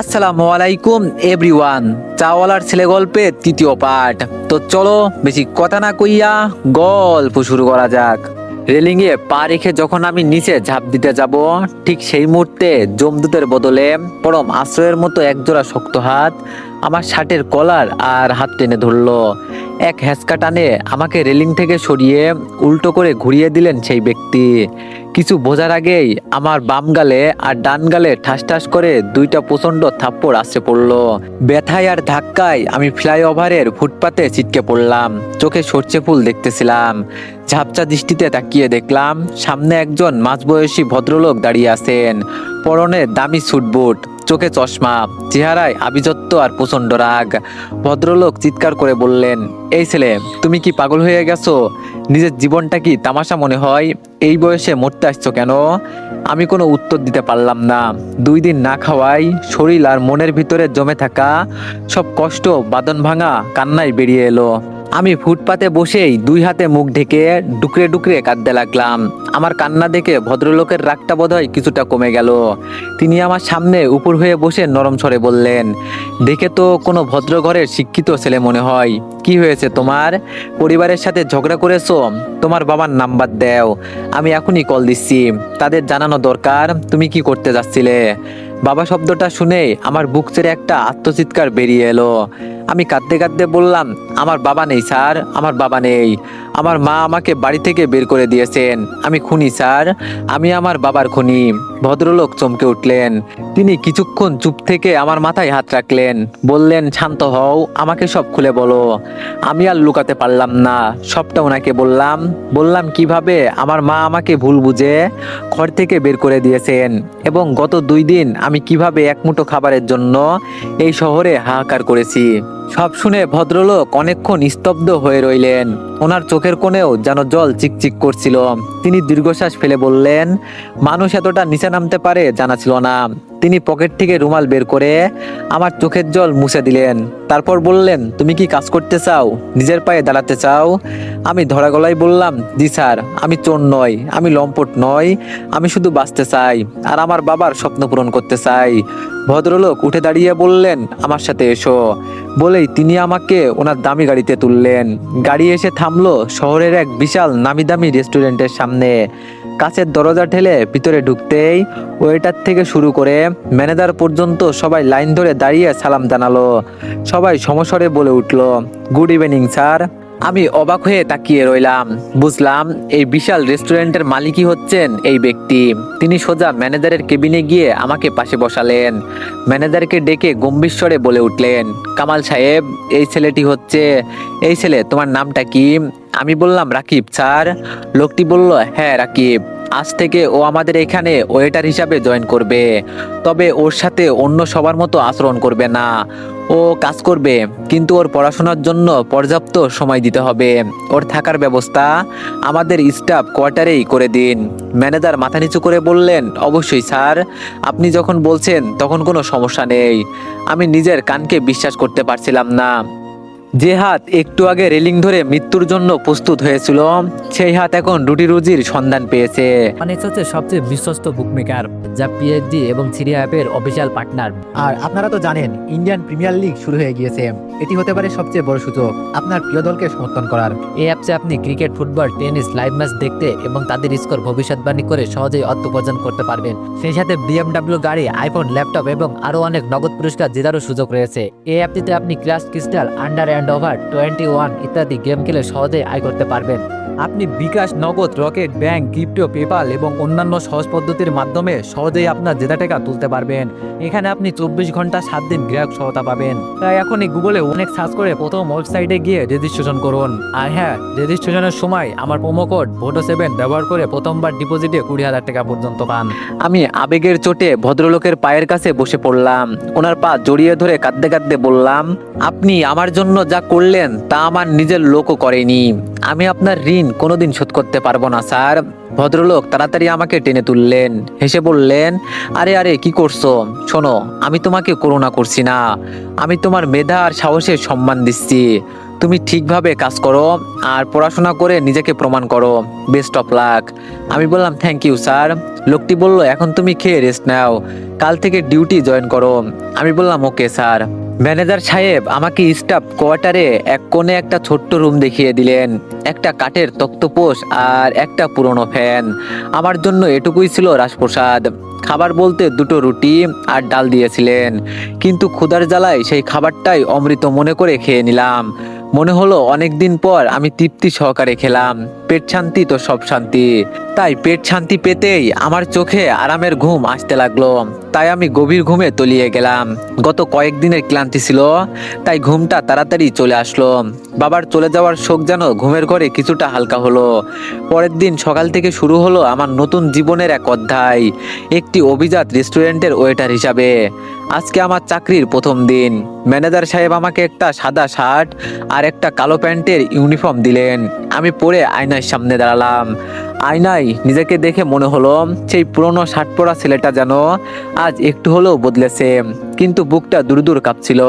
আসসালামু আলাইকুম এভরিওয়ান। চাওয়ালার ছেলে গল্পের তৃতীয় পার্ট। তো চলো বেশি কথা না কইয়া গল্প শুরু করা যাক। রেলিংয়ে পা রেখে যখন আমি নিচে ঝাঁপ দিতে যাব, ঠিক সেই মুহূর্তে যমদূতের বদলে পরম আশ্রয়ের মতো একজোড়া শক্ত হাত আমার শার্টের কলার আর হাত টেনে ধরলো। এক হ্যাঁচকা টানে আমাকে রেলিং থেকে সরিয়ে উল্টো করে ঘুরিয়ে দিলেন সেই ব্যক্তি। কিছু বোঝার আগেই আমার বাম গালে আর ডান গালে ঠাস ঠাস করে দুইটা প্রচন্ড থাপ্পড় আসছে পড়লো। ব্যথায় আর ধাক্কায় আমি ফ্লাইওভারের ফুটপাতে ছিটকে পড়লাম। চোখে সর্ষে ফুল দেখতেছিলাম। ঝাপসা দৃষ্টিতে তাকিয়ে দেখলাম সামনে একজন মাঝবয়সী ভদ্রলোক দাঁড়িয়ে আছেন। পরনে দামি স্যুটবুট, চোখে চশমা, চেহারায় আভিজাত্য আর প্রচন্ড রাগ। ভদ্রলোক চিৎকার করে বললেন, এই ছেলে, তুমি কি পাগল হয়ে গেছো? নিজের জীবনটা কি তামাশা মনে হয়? এই বয়সে মরতে আসছো কেন? আমি কোনো উত্তর দিতে পারলাম না। 2 দিন না খাওয়াই শরীর আর মনের ভিতরে জমে থাকা সব কষ্ট বাঁধন ভাঙা কান্নায় বেরিয়ে এলো। আমি ফুটপাতে বসেই 2 হাতে মুখ ঢেকে ডুকরে ডুকরে কাঁদতে লাগলাম। আমার কান্না দেখে ভদ্রলোকের রাগটা বোধহয় কিছুটা কমে গেল। তিনি আমার সামনে উপর হয়ে বসে নরম স্বরে বললেন, দেখে তো কোনো ভদ্র ঘরের শিক্ষিত ছেলে মনে হয়। কি হয়েছে তোমার? পরিবারের সাথে ঝগড়া করেছো? তোমার বাবার নাম্বার দাও, আমি এখনই কল দিচ্ছি। তাদের জানানো দরকার তুমি কি করতে যাচ্ছিলে। বাবা শব্দটা শুনে আমার বুক ছেড়ে একটা আত্মচিৎকার বেরিয়ে এলো। আমি কাঁদতে কাঁদতে বললাম, আমার বাবা নেই স্যার, আমার বাবা নেই। আমার মা আমাকে বাড়ি থেকে বের করে দিয়েছেন। আমি খুনি স্যার, আমি আমার বাবার খুনি। ভদ্রলোক চমকে উঠলেন। তিনি কিছুক্ষণ চুপ থেকে আমার মাথায় হাত রাখলেন, বললেন, শান্ত হও, আমাকে সব খুলে বলো। আমি আর লুকাতে পারলাম না, সবটা ওনাকে বললাম। বললাম কিভাবে আমার মা আমাকে ভুল বুঝে ঘর থেকে বের করে দিয়েছেন, এবং গত 2 দিন আমি কিভাবে এক মুঠো খাবারের জন্য এই শহরে হাহাকার করেছি। সব শুনে ভদ্রলোক অনেকক্ষণ স্তব্ধ হয়ে রইলেন। ওনার চোখের কোণেও যেন জল চিকচিক করছিল। তিনি দীর্ঘশ্বাস ফেলে বললেন, মানুষ এতটা নিচে নামতে পারে জানা ছিল না। তিনি পকেট থেকে রুমাল বের করে আমার চোখের জল মুছে দিলেন। তারপর বললেন, তুমি কি কাজ করতে চাও? নিজের পায়ে দাঁড়াতে চাও? আমি ধরা গলায় বললাম, জি স্যার, আমি চোর নই, আমি লম্পট নই, আমি শুধু বাঁচতে চাই আর আমার বাবার স্বপ্ন পূরণ করতে চাই। ভদ্রলোক উঠে দাঁড়িয়ে বললেন, আমার সাথে এসো। বলেই তিনি আমাকে ওনার দামি গাড়িতে তুললেন। গাড়ি এসে থামলো শহরের এক বিশাল নামি দামি রেস্টুরেন্টের সামনে। কাছের দরজা ঠেলে ভিতরে ঢুকতেই ওয়েটার থেকে শুরু করে ম্যানেজার পর্যন্ত সবাই লাইন ধরে দাঁড়িয়ে সালাম জানালো। সবাই সমস্বরে বলে উঠলো, গুড ইভিনিং স্যার। আমি অবাক হয়ে তাকিয়ে রইলাম। বুঝলাম এই বিশাল রেস্টুরেন্টের মালিকই হচ্ছেন এই ব্যক্তি। তিনি সোজা ম্যানেজারের কেবিনে গিয়ে আমাকে পাশে বসালেন। ম্যানেজারকে ডেকে গম্ভীর স্বরে বলে উঠলেন, কামাল সাহেব, এই ছেলেটি হচ্ছে। এই ছেলে, তোমার নামটা কি? আমি বললাম, রাকিব স্যার। লোকটি বলল, হ্যাঁ রাকিব, আজ থেকে ও আমাদের এখানে ওয়েটার হিসাবে জয়েন করবে। তবে ওর সাথে অন্য সবার মতো আচরণ করবে না। ও কাজ করবে, কিন্তু ওর পড়াশোনার জন্য পর্যাপ্ত সময় দিতে হবে। ওর থাকার ব্যবস্থা আমাদের স্টাফ কোয়ার্টারেই করে দিন। ম্যানেজার মাথা নিচু করে বললেন, অবশ্যই স্যার, আপনি যখন বলছেন তখন কোনো সমস্যা নেই। আমি নিজের কানকে বিশ্বাস করতে পারছিলাম না। যে হাত একটু আগে রেলিং ধরে মৃত্যুর জন্য প্রস্তুত হয়েছিল, সেই হাত এখন রুটি রুজির সন্ধান পেয়েছে। অনেক্স হচ্ছে সবচেয়ে বিশ্বস্ত বুকমেকার, যা পিএইচডি এবং সিরিয়া অ্যাপের অফিসিয়াল পার্টনার। আর আপনারা তো জানেন ইন্ডিয়ান প্রিমিয়ার লিগ শুরু হয়ে গিয়েছে। এটি হতে পারে সবচেয়ে বড় সুযোগ আপনার প্রিয় দলকে সমর্থন করার। এই অ্যাপসে আপনি cricket, football, tennis live match দেখতে এবং তাদের স্কোর ভবিষ্যৎবাণী করে সহজেই অর্থ উপার্জন করতে পারবেন। সেই সাথে বিএমডব্লিউ গাড়ি, আইফোন, ল্যাপটপ এবং আরও অনেক নগদ পুরস্কার জেতারও সুযোগ রয়েছে। এই অ্যাপটিতে আপনি class, crystal, under and over 21 ইত্যাদি গেম খেলে সহজেই আয় করতে পারবেন। আপনি বিকাশ, নগদ, রকেট, ব্যাংক, ক্রিপ্টো, পেপাল এবং অন্যান্য সহজ পদ্ধতির মাধ্যমে সহজেই আপনার জেতা টাকা তুলতে পারবেন। এখানে আপনি 24 ঘন্টা 7 দিন গ্রাহক সহায়তা পাবেন। তাই এখনই গুগলে অনেক সার্চ করে প্রথম ওয়েবসাইটে গিয়ে রেজিস্ট্রেশন করুন। আর হ্যাঁ, রেজিস্ট্রেশনের সময় আমার প্রোমো কোড VOTO7 ব্যবহার করে প্রথমবার ডিপোজিটে 20,000 টাকা পর্যন্ত পান। আমি আবেগের চোটে ভদ্রলোকের পায়ের কাছে বসে পড়লাম। ওনার পা জড়িয়ে ধরে কাঁদতে কাঁদতে বললাম, আপনি আমার জন্য যা করলেন তা আমার নিজের লোকও করেনি। আমি আপনার ঋণ কোনোদিন শোধ করতে পারবো না স্যার। ভদ্রলোক তাড়াতাড়ি আমাকে টেনে তুললেন, হেসে বললেন, আরে আরে কি করছো? শোনো, আমি তোমাকে করুণা করছি না, আমি তোমার মেধা আর সাহসের সম্মান দিচ্ছি। তুমি ঠিকভাবে কাজ করো আর পড়াশোনা করে নিজেকে প্রমাণ করো। Best of luck. আমি বললাম, থ্যাংক ইউ স্যার। লোকটি বলল, এখন তুমি খেয়ে রেস্ট নাও। কাল থেকে ডিউটি জয়েন করো। আমি বললাম ওকে স্যার। ম্যানেজার সাহেব আমাকে স্টাফ কোয়ার্টারে এক কোণে একটা ছোট্ট রুম দেখিয়ে দিলেন। একটা কাঠের তক্তপোষ আর একটা পুরনো ফ্যান। আমার জন্য এটুকুই ছিল রাজপ্রসাদ। খাবার বলতে দুটো রুটি আর ডাল দিয়েছিলেন, কিন্তু ক্ষুধার জ্বালায় সেই খাবারটাই অমৃত মনে করে খেয়ে নিলাম। মনে হলো অনেকদিন পর আমি তৃপ্তি সহকারে খেলাম। পেট শান্তি তো সব শান্তি। তাই পেট শান্তি পেতেই আমার চোখে আরামের ঘুম আসতে লাগলো। তাই আমি গভীর ঘুমে তলিয়ে গেলাম। গত কয়েকদিনের ক্লান্তি ছিল, তাই ঘুমটা তাড়াতাড়ি চলে আসলো। বাবার চলে যাওয়ার শোক যেন ঘুমের ঘরে কিছুটা হালকা হলো। পরের দিন সকাল থেকে শুরু হলো আমার নতুন জীবনের এক অধ্যায়, একটি অভিজাত রেস্টুরেন্টের ওয়েটার হিসাবে। আজকে আমার চাকরির প্রথম দিন। ম্যানেজার সাহেব আমাকে একটা সাদা শার্ট আর একটা কালো প্যান্টের ইউনিফর্ম দিলেন। আমি পরে আয়নার সামনে দাঁড়ালাম। আয়নায় নিজেকে দেখে মনে হলো সেই পুরনো শার্ট পরা ছেলেটা যেন আজ একটু হলেও বদলেছে, কিন্তু বুকটা দূর দূর কাঁপছিল।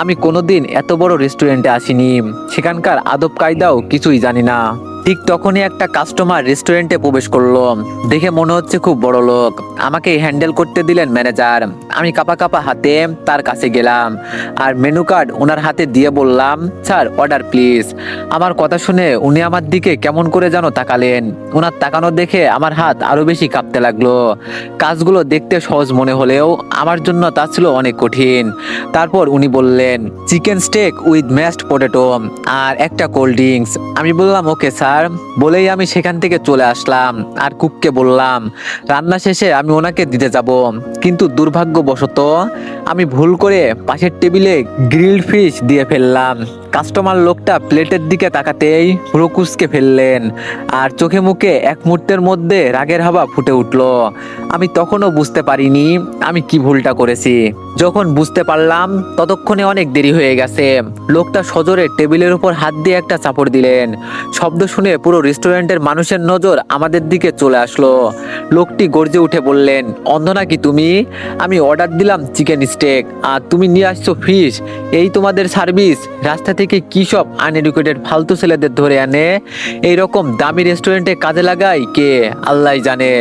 আমি কোনোদিন এত বড় রেস্টুরেন্টে আসিনি, সেখানকার আদব কায়দাও কিছুই জানি না। ঠিক তখনই একটা কাস্টমার রেস্টুরেন্টে প্রবেশ করলো। দেখে মনে হচ্ছে খুব বড় লোক। আমাকে হ্যান্ডেল করতে দিলেন ম্যানেজার। আমি কাঁপা কাঁপা হাতে তার কাছে গেলাম আর মেনু কার্ড ওনার হাতে দিয়ে বললাম, স্যার অর্ডার প্লিজ। আমার কথা শুনে উনি আমার দিকে কেমন করে যেন তাকালেন। ওনার তাকানো দেখে আমার হাত আরো বেশি কাঁপতে লাগলো। কাজগুলো দেখতে সহজ মনে হলেও আমার জন্য তা ছিল অনেক কঠিন। তারপর উনি বললেন, chicken steak with mashed potato আর একটা কোল্ড ড্রিঙ্কস। আমি বললাম ওকে স্যার। বলেই আমি সেখান থেকে চলে আসলাম আর কুককে বললাম রান্না শেষে আমি ওনাকে দিতে যাব। কিন্তু দুর্ভাগ্যবশত আমি ভুল করে পাশের টেবিলে গ্রিলড ফিশ দিয়ে ফেললাম। কাস্টমার লোকটা প্লেটের দিকে তাকাতেই পুরো কুঁচকে ফেললেন আর চোখে মুখে এক মুহূর্তের মধ্যে রাগের হাওয়া ফুটে উঠল। আমি তখনও বুঝতে পারিনি আমি কি ভুলটা করেছি। যখন বুঝতে পারলাম ততক্ষণে অনেক দেরি হয়ে গেছে। লোকটা সজোরে টেবিলের উপর হাত দিয়ে একটা চাপড় দিলেন। শব্দ শুনে পুরো রেস্টুরেন্টের মানুষের নজর আমাদের দিকে চলে আসলো। লোকটি গর্জে উঠে বললেন, অন্ধ নাকি তুমি? আমি অর্ডার দিলাম চিকেন স্টেক আর তুমি নিয়ে আসছো ফিশ। এই তোমাদের সার্ভিস? রাস্তা থেকে কি সব আনএডুকেটেড ফালতু ছেলেদের ধরে আনে এই রকম দামি রেস্টুরেন্টে কাজে লাগাই কে আল্লাহ জানে।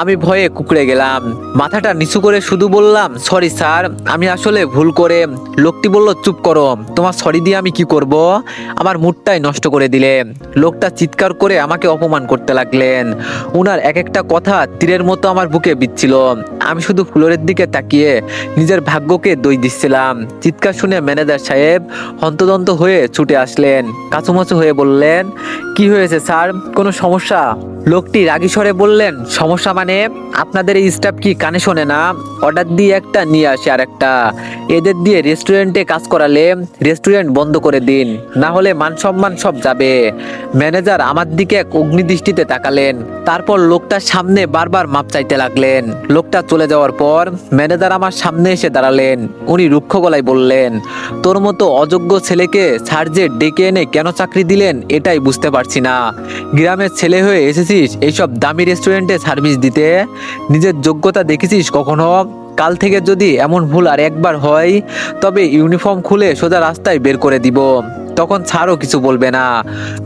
আমি ভয়ে কুকড়ে গেলাম। মাথাটা নিচু করে শুধু বললাম, সরি স্যার, আমি আসলে ভুল করে। লোকটি বলল, চুপ করো, তোমার সরি দিয়ে আমি কি করব? আমার মুডটাই নষ্ট করে দিলে। লোকটা চিৎকার করে আমাকে অপমান করতে লাগলেন। উনার এক একটা কথা তীরের মতো আমার বুকে বিচ্ছিল। আমি শুধু ফ্লোরের দিকে তাকিয়ে নিজের ভাগ্যকে দই দিচ্ছিলাম। চিৎকার শুনে ম্যানেজার সাহেব হন্তদন্ত হয়ে ছুটে আসলেন। কাছুমাছু হয়ে বললেন, কি হয়েছে স্যার, কোনো সমস্যা? লোকটি রাগী স্বরে বললেন, সমস্যা মানে? আপনাদের এই স্টাফ কি কানে শোনে না? অর্ডার দিয়ে একটা নিয়ে আসে আর একটা। এদের দিয়ে রেস্টুরেন্টে কাজ করালে রেস্টুরেন্ট বন্ধ করে দিন, না হলে মান সম্মান সব যাবে। ম্যানেজার আমার দিকে এক অগ্নিদৃষ্টিতে তাকালেন। তারপর লোকটার সামনে বারবার মাপ চাইতে লাগলেন। লোকটা চলে যাওয়ার পর ম্যানেজার আমার সামনে এসে দাঁড়ালেন। উনি রুক্ষ গলায় বললেন, তোর মতো অযোগ্য ছেলেকে স্যার যে ডেকে এনে কেন চাকরি দিলেন এটাই বুঝতে পারছি না। গ্রামের ছেলে হয়ে এসেছিস এইসব দামি রেস্টুরেন্টে সার্ভিস দিতে? নিজের যোগ্যতা দেখেছিস কখনো? কাল থেকে যদি এমন ভুল আর একবার হয় তবে ইউনিফর্ম খুলে সোজা রাস্তায় বের করে দিব। তখন ছাড়ও কিছু বলবে না।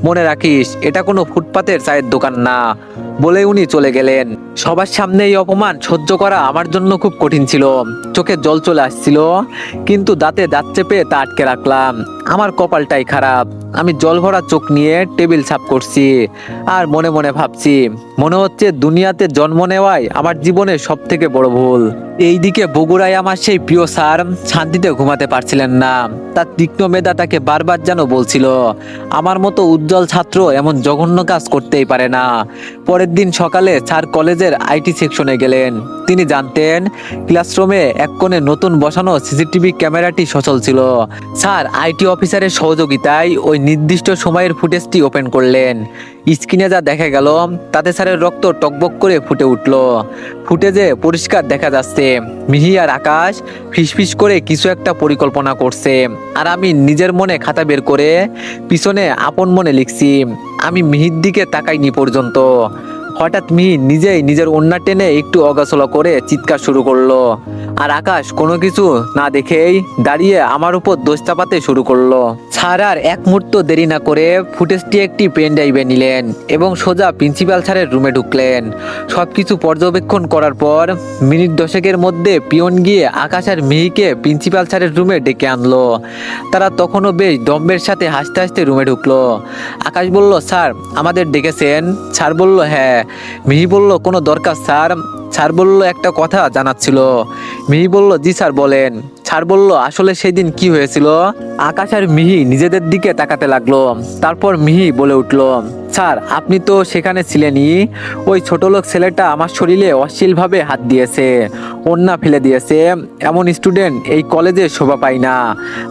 মনে রাখিস, এটা কোনো ফুটপাতের চায়ের দোকান না। বলে উনি চলে গেলেন। সবার সামনে এই অপমান সহ্য করা আমার জন্য খুব কঠিন ছিল। চোখে জল চলে আসছিল, কিন্তু দাঁতে দাঁত চেপে তা আটকে রাখলাম। আমার কপালটাই খারাপ। আমি জল ভরা চোখ নিয়ে টেবিল সাফ করছি আর মনে মনে ভাবছি, মনে হচ্ছে দুনিয়াতে জন্ম নেওয়াই আমার জীবনের সব থেকে বড় ভুল। এইদিকে বগুড়ায় আমার সেই প্রিয় স্যার শান্তিতে ঘুমাতে পারছিলেন না। তার তীক্ষ্ণ মেধা তাকে বারবার যেন বলছিল, আমার মতো উজ্জ্বল ছাত্র এমন জঘন্য কাজ করতেই পারে না। পরের দিন সকালে স্যার কলেজের আইটি সেকশনে গেলেন। তিনি জানতেন ক্লাসরুমে এক কোণে নতুন বসানো সিসিটিভি ক্যামেরাটি সচল ছিল। স্যার আইটি অফিসারের সহযোগিতায় ওই নির্দিষ্ট সময়ের ফুটেজটি ওপেন করলেন। স্ক্রিনে যা দেখা গেল তাতে স্যারের রক্ত টকবক করে ফুটে উঠল। ফুটেজে পরিষ্কার দেখা যাচ্ছে মিহি আর আকাশ ফিসফিস করে কিছু একটা পরিকল্পনা করছে। আর আমি নিজের মনে খাতা বের করে পিছনে আপন মনে লিখছি, আমি মিহির দিকে তাকাইনি পর্যন্ত। হঠাৎ মিহি নিজেই নিজের ওড়না টেনে একটু অগাছলা করে চিৎকার শুরু করলো। আর আকাশ কোনো কিছু না দেখেই দাঁড়িয়ে আমার উপর দোষ চাপাতে শুরু করলো। স্যার আর এক মুহূর্ত দেরি না করে ফুটেজটি একটি পেন ড্রাইভে নিলেন এবং সোজা প্রিন্সিপাল স্যারের রুমে ঢুকলেন। সবকিছু পর্যবেক্ষণ করার পর মিনিট 10-এর মধ্যে পিয়ন গিয়ে আকাশ আর মিহিকে প্রিন্সিপাল স্যারের রুমে ডেকে আনলো। তারা তখনও বেশ দম্বের সাথে হাসতে হাসতে রুমে ঢুকলো। আকাশ বলল, স্যার আমাদের ডেকেছেন? স্যার বলল, হ্যাঁ। মিহি বলল, কোনো দরকার স্যার? স্যার বলল, একটা কথা জানার ছিল। মিহি বলল, জি স্যার বলেন। স্যার বলল, আসলে সেই দিন কি হয়েছিল? আকাশ আর মিহি নিজেদের দিকে তাকাতে লাগলো। তারপর মিহি বলে উঠল, স্যার আপনি তো সেখানে ছিলেনই। ওই ছোট লোক ছেলেটা আমার শরীরে অশ্লীলভাবে হাত দিয়েছে, ওড়না ফেলে দিয়েছে। এমন স্টুডেন্ট এই কলেজে শোভা পায় না।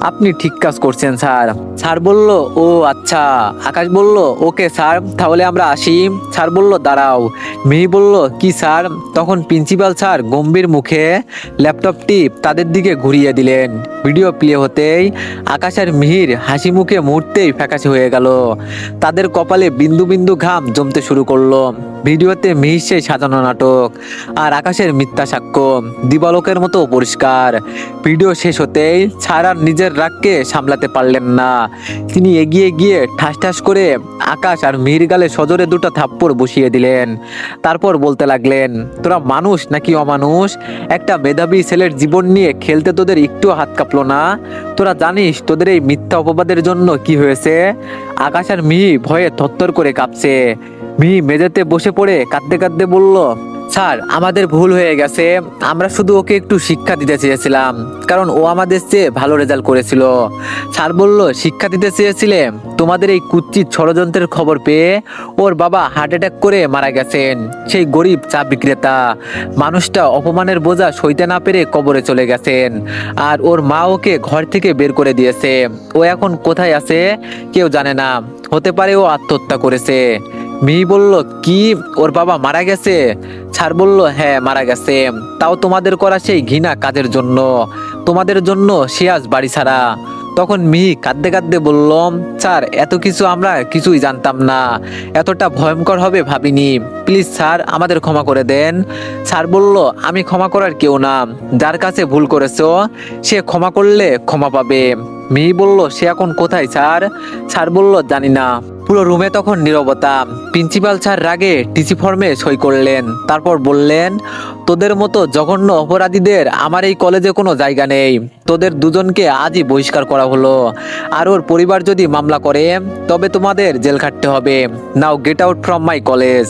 আপনি ঠিক কাজ করছেন স্যার। স্যার বলল, ও আচ্ছা। আকাশ বলল, ওকে স্যার, তাহলে আমরা আসি। স্যার বলল, দাঁড়াও। মিহি বলল, কি স্যার? তখন প্রিন্সিপাল স্যার গম্ভীর মুখে ল্যাপটপটি তাদের দিকে ঘুরিয়ে দিলেন। ভিডিও প্লে হতেই আকাশ আর মিহির হাসি মুখে মুহূর্তেই ফ্যাকাশে হয়ে গেল। তাদের কপালে বিন্দু বিন্দু ঘাম জমতে শুরু করলো। ভিডিওতে মিহির সেই সাজানো নাটক আর আকাশের মিথ্যা সাক্ষ্য দিবালোকের মতো পরিষ্কার। ভিডিও শেষ হতেই স্যার আর নিজের রাগকে সামলাতে পারলেন না। তিনি এগিয়ে গিয়ে ঠাস ঠাস করে আকাশ আর মিহির গালে সজোরে দুটো থাপ্পড় বসিয়ে দিলেন। তারপর বলতে লাগলেন, তোরা মানুষ নাকি অমানুষ? একটা মেধাবী ছেলের জীবন নিয়ে খেলতে তোদের একটু হাত কাঁপলো না? তোরা জানিস তোদের এই মিথ্যা অপবাদের জন্য কি হয়েছে? আকাশ আর মিহি ভয়ে থরথর করে কাঁপছে। মিহি মেঝেতে বসে পড়ে কাঁদতে কাঁদতে বলল, স্যার আমাদের ভুল হয়ে গেছে। আমরা শুধু ওকে একটু শিক্ষা দিতে চেয়েছিলাম, কারণ ও আমাদের চেয়ে ভালো রেজাল্ট করেছিল। স্যার বলল, শিক্ষা দিতে চেয়েছিলে? তোমাদের এই কুৎসিত ষড়যন্ত্রের খবর পেয়ে ওর বাবা হার্ট অ্যাটাক করে মারা গেছেন। সেই গরিব চা বিক্রেতা মানুষটা অপমানের বোঝা সইতে না পেরে কবরে চলে গেছেন। আর ওর মা ওকে ঘর থেকে বের করে দিয়েছে। ও এখন কোথায় আছে কেউ জানে না। হতে পারে ও আত্মহত্যা করেছে। মিহি বলল, কি, ওর বাবা মারা গেছে? স্যার বলল, হ্যাঁ মারা গেছে। তাও তোমাদের করা সেই ঘৃণা কাজের জন্য। তোমাদের জন্য সে আজ বাড়ি ছাড়া। তখন মিহি কাঁদতে কাঁদতে বলল, স্যার এত কিছু আমরা কিছুই জানতাম না। এতটা ভয়ঙ্কর হবে ভাবিনি। প্লিজ স্যার আমাদের ক্ষমা করে দেন। স্যার বলল, আমি ক্ষমা করার কেউ না। যার কাছে ভুল করেছো সে ক্ষমা করলে ক্ষমা পাবে। মিহি বলল, সে এখন কোথায় স্যার? স্যার বলল, জানি না। পুরো রুমে তখন নীরবতা। প্রিন্সিপাল স্যার রাগে টিসি ফর্মে সই করলেন। তারপর বললেন, তোদের মতো জঘন্য অপরাধীদের আমার এই কলেজে কোনো জায়গা নেই। তোদের দুজনকে আজই বহিষ্কার করা হলো। আর ওর পরিবার যদি মামলা করে তবে তোমাদের জেল খাটতে হবে। নাও get out from my college.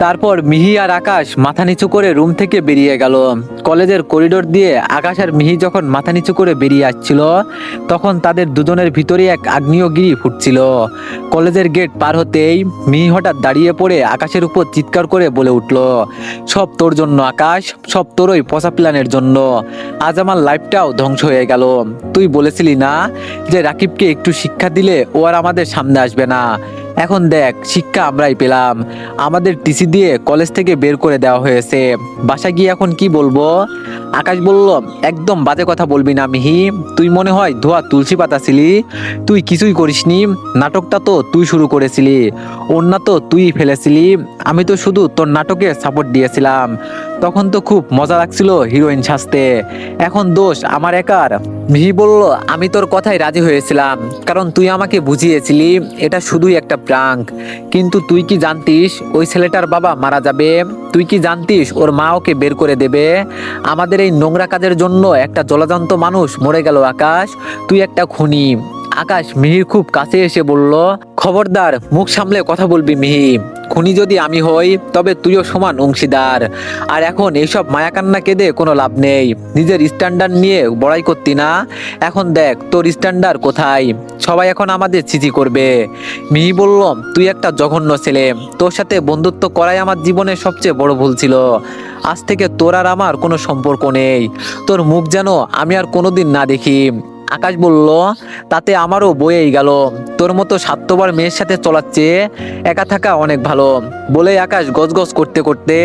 তারপর মিহি আর আকাশ মাথা নিচু করে রুম থেকে বেরিয়ে গেল। কলেজের করিডোর দিয়ে আকাশ আর মিহি যখন মাথা নিচু করে বেরিয়ে আসছিল তখন তাদের দুজনের ভিতরে এক আগ্নেয়গিরি ফুটছিল। কলেজের গেট পার হতেই মিহি হঠাৎ দাঁড়িয়ে পড়ে আকাশের উপর চিৎকার করে বলে উঠল, সব তোর জন্য আকাশ, সব তোর ওই পচা প্ল্যানের জন্য। আজ আমার লাইফটাও ধ্বংস হয়ে গেল। তুই বলেছিলি না যে রাকিবকে একটু শিক্ষা দিলে ও আর আমাদের সামনে আসবে না? এখন দেখ শিক্ষা আমরাই পেলাম। আমাদের টিসি দিয়ে কলেজ থেকে বের করে দেওয়া হয়েছে। বাসা গিয়ে এখন কি বলবো? আকাশ বলল, একদম বাজে কথা বলবি না মিহি। তুই মনে হয় ধোয়া তুলসী পাতা ছিলি। তুই কিছুই করিসনি। নাটকটা তো তুই শুরু করেছিলি, ওড়না তো তুই ফেলেছিলি। আমি তো শুধু তোর নাটকে সাপোর্ট দিয়েছিলাম। তখন তো খুব মজা লাগছিল হিরোইন সাজতে। এখন দোষ আমার একার? মিহি বলল, আমি তোর কথাই রাজি হয়েছিলাম, কারণ তুই আমাকে বুঝিয়েছিলি এটা শুধুই একটা প্রাঙ্ক। কিন্তু তুই কি জানতিস ওই ছেলেটার বাবা মারা যাবে? তুই কি জানতিস ওর মা ওকে বের করে দেবে? আমাদের এই নোংরা কাজের জন্য একটা জলজান্ত মানুষ মরে গেল আকাশ। তুই একটা খুনি। আকাশ মিহির খুব কাছে এসে বলল, খবরদার মুখ সামলে কথা বলবি মিহি। খুনি যদি আমি হই তবে তুইও সমান অংশীদার। আর এখন এইসব মায়াকান্না কেঁদে কোনো লাভ নেই। নিজের স্ট্যান্ডার্ড নিয়ে বড়াই করতি না? এখন দেখ তোর স্ট্যান্ডার্ড কোথায়। সবাই এখন আমাদের ছিচি করবে। মিহি বলল, তুই একটা জঘন্য ছেলে। তোর সাথে বন্ধুত্ব করাই আমার জীবনের সবচেয়ে বড় ভুল ছিল। আজ থেকে তোর আর আমার কোনো সম্পর্ক নেই। তোর মুখ যেন আমি আর কোনোদিন না দেখি। আকাশ বলল, তাতে আমারও বয়েই গেল। তোর মতো স্বার্থপর মেয়ের সাথে চলার চেয়ে একা থাকা অনেক ভালো। বলে আকাশ গজগজ করতে করতে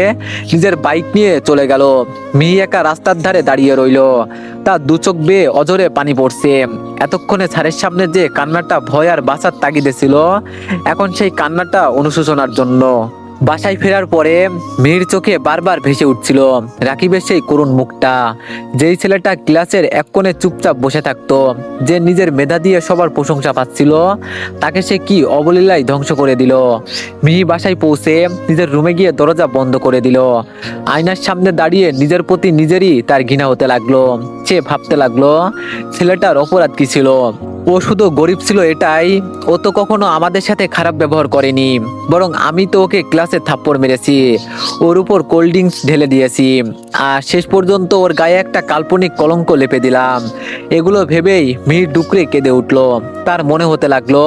নিজের বাইক নিয়ে চলে গেল। মিহি একা রাস্তার ধারে দাঁড়িয়ে রইল। তার দু চোখ বেয়ে অঝরে পানি পড়ছে। এতক্ষণে স্যারের সামনে যে কান্নাটা ভয় আর বাঁচার তাগিদে ছিল, এখন সেই কান্নাটা অনুশোচনার জন্য। বাসায় ফেরার পরে মিহির চোখে বারবার ভেসে উঠছিল রাকিবের সেই করুণ মুখটা। যেই ছেলেটা ক্লাসের এক কোণে চুপচাপ বসে থাকতো, যে নিজের মেধা দিয়ে সবার প্রশংসা পাচ্ছিল, তাকে সে কি অবলীলায় ধ্বংস করে দিল। মিহি বাসায় পৌঁছে নিজের রুমে গিয়ে দরজা বন্ধ করে দিল। আয়নার সামনে দাঁড়িয়ে নিজের প্রতি নিজেরই তার ঘৃণা হতে লাগলো। সে ভাবতে লাগলো, ছেলেটার অপরাধ কি ছিল? ও শুধু গরিব ছিল এটাই? ও তো কখনো আমাদের সাথে খারাপ ব্যবহার করেনি, বরং আমি তো ওকে ক্লাসে থাপ্পড় মেরেছি, ওর উপর কোল্ড ড্রিঙ্কস ঢেলে দিয়েছি, আর শেষ পর্যন্ত ওর গায়ে একটা কাল্পনিক কলঙ্ক লেপে দিলাম। এগুলো ভেবেই মিহির ডুকরে কেঁদে উঠলো। তার মনে হতে লাগলো,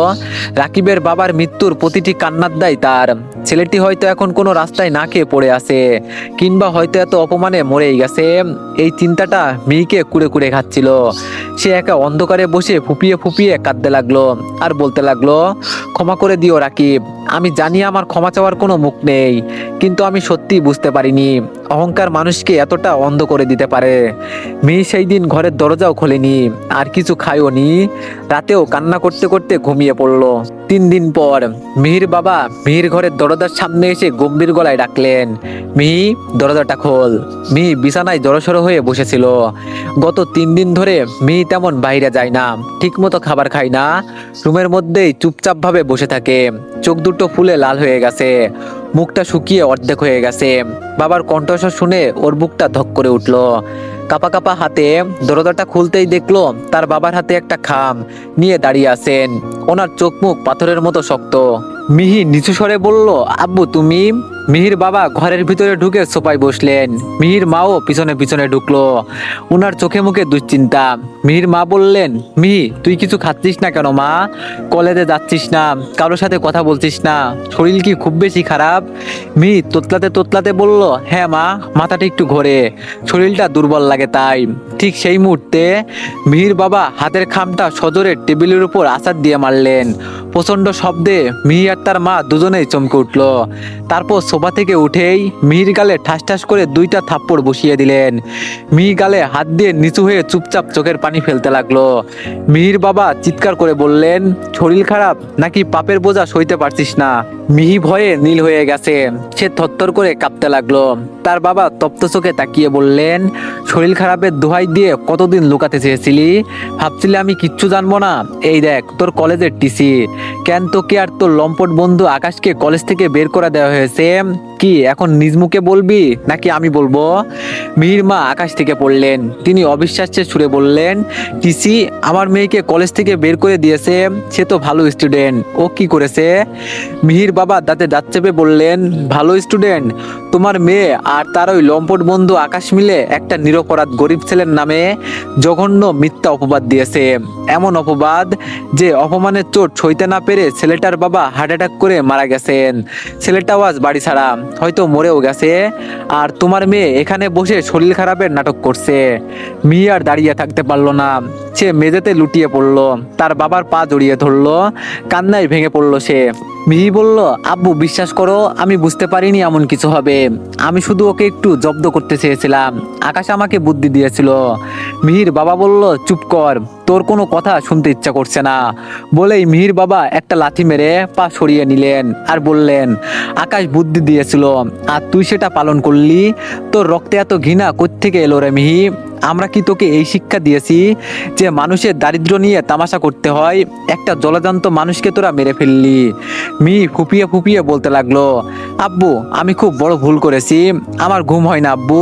রাকিবের বাবার মৃত্যুর প্রতিটি কান্নার দায় তার। ছেলেটি হয়তো এখন কোনো রাস্তায় না খেয়ে পড়ে আছে, কিংবা হয়তো এত অপমানে মরেই গেছে। এই চিন্তাটা মিহিকে কুড়ে কুড়ে খাচ্ছিল। সে একা অন্ধকারে বসে ফুপিয়ে ফুপিয়ে কাঁদতে লাগলো আর বলতে লাগলো, ক্ষমা করে দিও রাকিব, আমি জানি আমার ক্ষমা চাওয়ার কোনো মুখ নেই, কিন্তু আমি সত্যি বুঝতে পারিনি অহংকার মানুষকে এতটা অন্ধ করে দিতে পারে। মিহি সেই দিন ঘরের দরজাও খোলেনি, আর কিছু খায়ও নি। রাতেও কান্না করতে করতে ঘুমিয়ে পড়লো। 3 দিন পর মিহির বাবা মিহির ঘরের দরজার সামনে এসে গম্ভীর গলায় ডাকলেন, মিহি, দরজাটা খোল। মিহি বিছানায় জড়সড় হয়ে বসেছিল। গত 3 দিন ধরে মিহি তেমন বাইরে যায় না, ঠিকমতো খাবার খায় না, রুমের মধ্যেই চুপচাপ ভাবে বসে থাকে। চোখ দুটো ফুলে লাল হয়ে গেছে, মুখটা শুকিয়ে অর্ধেক হয়ে গেছে। বাবার কণ্ঠস্বর শুনে ওর বুকটা ধক করে উঠলো। কাপা কাপা হাতে দরজাটা খুলতেই দেখলো তার বাবার হাতে একটা খাম নিয়ে দাঁড়িয়ে আছেন। ওনার চোখ মুখ পাথরের মতো শক্ত। মিহি নিচু স্বরে বলল, আব্বু তুমি? মিহির বাবা ঘরের ভিতরে ঢুকে সোফায় বসলেন। মিহির মাও পিছনে পিছনে ঢুকলো। ওনার চোখে মুখে দুশ্চিন্তা। মিহির মা বললেন, মিহি, তুই কিছু খাচ্ছিস না কেন মা? কলেজে যাচ্ছিস না, কারোর সাথে কথা বলছিস না, শরীর কি খুব বেশি খারাপ? মিহি তোতলাতে তোতলাতে বলল, হ্যাঁ মা, মাথাটা একটু ঘোরে, শরীরটা দুর্বল লাগে তাই। ঠিক সেই মুহূর্তে মিহির বাবা হাতের খামটা সজোরে টেবিলের উপর আছাড় দিয়ে মারলেন। প্রচন্ড শব্দে মিহি আর তার মা দুজনেই চমকে উঠলো। তারপর সোফা থেকে উঠেই মিহির গালে ঠাস ঠাস করে 2টা থাপ্পড় বসিয়ে দিলেন। মিহি গালে হাত দিয়ে নিচু হয়ে চুপচাপ চোখের পানি ফেলতে লাগলো। মিহির বাবা চিৎকার করে বললেন, শরীর খারাপ নাকি পাপের বোঝা সইতে পারছিস না? মিহি ভয়ে নীল হয়ে গেছে। সে থরথর করে কাঁপতে লাগলো। তার বাবা তপ্ত চোখে তাকিয়ে বললেন, শরীর খারাপের দোহাই দিয়ে কতদিন লুকাতে চেয়েছিলি? ভাবছিলি আমি কিচ্ছু জানবো না? এই দেখ তোর কলেজের টিসি। কেন তোকে আর তোর লম্পট বন্ধু আকাশকে কলেজ থেকে বের করে দেওয়া হয়েছে? কি এখন নিজ মুখে বলবি নাকি আমি বলবো? মিহির মা আকাশ থেকে পড়লেন। তিনি অবিশ্বাসের সুরে বললেন, টিসি? আমার মেয়েকে কলেজ থেকে বের করে দিয়েছে? সে তো ভালো স্টুডেন্ট, ও কি করেছে? মিহির বাবা দাঁতে দাঁত চেপে বললেন, ভালো স্টুডেন্ট? তোমার মেয়ে আর তার ওই লম্পট বন্ধু আকাশ মিলে একটা নিরপরাধ গরিব ছেলের নামে জঘন্য মিথ্যা অপবাদ দিয়েছে। এমন অপবাদ যে অপমানের চোট সইতে না পেরে ছেলেটার বাবা হার্ট অ্যাটাক করে মারা গেছেন। ছেলেটাও আজ বাড়ি ছাড়া, হয়তো মরেও গেছে। আর তোমার মেয়ে এখানে বসে শরীর খারাপের নাটক করছে। মিহি আর দাঁড়িয়ে থাকতে পারলো না। সে মেঝেতে লুটিয়ে পড়লো, তার বাবার পা জড়িয়ে ধরলো, কান্নায় ভেঙে পড়লো সে। মিহি বলল, আব্বু বিশ্বাস করো, আমি বুঝতে পারিনি এমন কিছু হবে। আমি শুধু ওকে একটু জব্দ করতে চেয়েছিলাম, আকাশ আমাকে বুদ্ধি দিয়েছিল। মিহির বাবা বলল, চুপ কর, তোর কোনো কথা শুনতে ইচ্ছা করছে না। বলেই মিহির বাবা একটা লাথি মেরে পা সরিয়ে নিলেন আর বললেন, আকাশ বুদ্ধি দিয়েছিল আর তুই সেটা পালন করলি? তোর রক্তে এত ঘৃণা কোত্থেকে এলো রে মিহি? আমরা কি তোকে এই শিক্ষা দিয়েছি যে মানুষের দারিদ্র্য নিয়ে তামাশা করতে হয়? একটা জলজান্ত মানুষকে তোরা মেরে ফেললি। মিহি ফুপিয়ে ফুপিয়ে বলতে লাগলো, আব্বু আমি খুব বড় ভুল করেছি, আমার ঘুম হয় না আব্বু,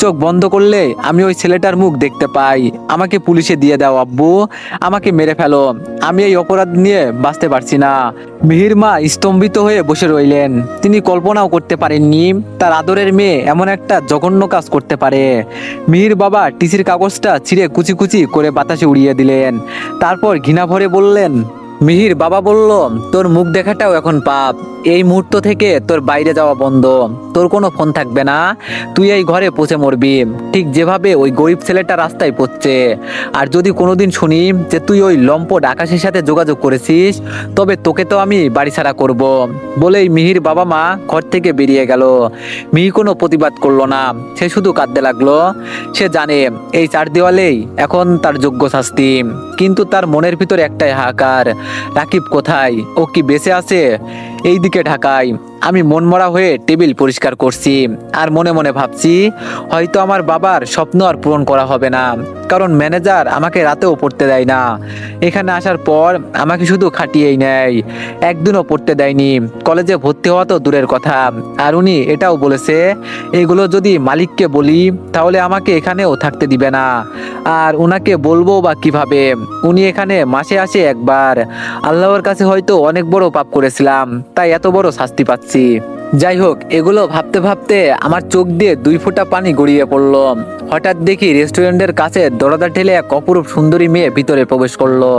চোখ বন্ধ করলে আমি ওই ছেলেটার মুখ দেখতে পাই। আমাকে পুলিশে দিয়ে দাও আব্বু, আমাকে মেরে ফেলো, আমি এই অপরাধ নিয়ে বাঁচতে পারছি না। মিহির মা স্তম্ভিত হয়ে বসে রইলেন। তিনি কল্পনাও করতে পারেননি তার আদরের মেয়ে এমন একটা জঘন্য কাজ করতে পারে। মিহির বাবা টিসির কাগজটা ছিঁড়ে কুচি কুচি করে বাতাসে উড়িয়ে দিলেন। তারপর ঘৃণা ভরে বললেন, মিহির বাবা বলল, তোর মুখ দেখাটাও এখন পাপ। এই মুহূর্ত থেকে তোর বাইরে যাওয়া বন্ধ, তোর কোনো ফোন থাকবে না, তুই এই ঘরে পচে মরবি, ঠিক যেভাবে ওই গরিব ছেলেটা রাস্তায় পড়ছে। আর যদি কোনোদিন শুনি যে তুই ওই লম্পট আকাশের সাথে যোগাযোগ করেছিস, তবে তোকে তো আমি বাড়ি ছাড়া করব। বলেই মিহির বাবা মা ঘর থেকে বেরিয়ে গেল। মিহি কোনো প্রতিবাদ করলো না, সে শুধু কাঁদতে লাগলো। সে জানে এই 4 দেওয়ালেই এখন তার যোগ্য শাস্তি, কিন্তু তার মনের ভিতরে একটাই হাহাকার, রাকিব কোথায়? ও কি বেঁচে আছে? এই দিকে ঢাকায় আমি মনমরা হয়ে টেবিল পরিষ্কার করছি আর মনে মনে ভাবছি হয়তো আমার বাবার স্বপ্ন আর পূরণ করা হবে না, কারণ ম্যানেজার আমাকে রাতেও পড়তে দেয় না। এখানে আসার পর আমাকে শুধু খাটিয়েই নেয়, একদিনও পড়তে দেয়নি। কলেজে ভর্তি হওয়া তো দূরের কথা, আর উনি এটাও বলেছে এগুলো যদি মালিককে বলি তাহলে আমাকে এখানেও থাকতে দিবে না। আর উনাকে বলবো বা কিভাবে, উনি এখানে মাসে আসে একবার। আল্লাহর কাছে হয়তো অনেক বড় পাপ করেছিলাম, তাই এত বড় শাস্তি পাচ্ছি। যাই হোক, এগুলো ভাবতে ভাবতে আমার চোখ দিয়ে 2 ফোঁটা পানি গড়িয়ে পড়লো। হঠাৎ দেখি রেস্টুরেন্টের কাছে দরজা ঠেলে এক অপরূপ সুন্দরী মেয়ে ভিতরে প্রবেশ করলো।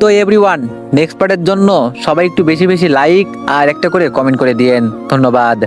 তো এভরিওয়ান, নেক্সট পার্টের জন্য সবাই একটু বেশি বেশি লাইক আর একটা করে কমেন্ট করে দিয়েন। ধন্যবাদ।